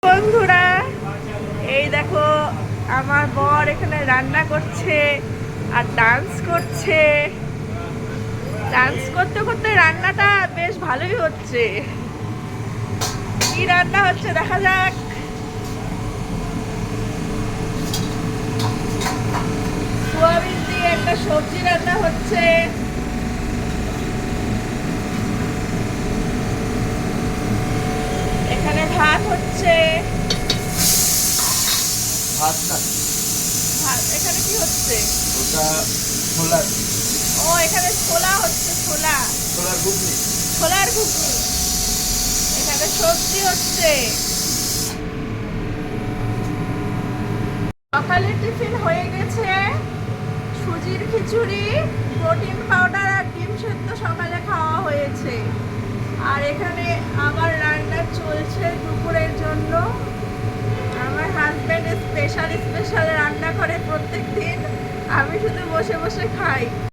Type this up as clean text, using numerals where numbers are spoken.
বন্ধুরা, এই দেখো আমার বর এখানে রান্না করছে আর ডান্স করছে। ডান্স করতে করতে রান্নাটা বেশ ভালোই হচ্ছে। কি রান্না হচ্ছে দেখা যাক। সোয়াবিন দিয়ে একটা সবজি রান্না হচ্ছে। এখানে ভাত হচ্ছে। এখানে কি হচ্ছে? ও, এখানে ছোলা হচ্ছে। ছোলার ঘুগনি। এখানে সবজি হচ্ছে। সকালের টিফিন হয়ে গেছে। সুজির খিচুড়ি, প্রোটিন পাউডার আর ডিম সেদ্ধ সকালে খাওয়া হয়েছে। আর এখানে আমার রান্না চলছে দুপুরের জন্য। আমার হাজবেন্ড স্পেশাল রান্না করে প্রত্যেক দিন। আমি শুধু বসে বসে খাই।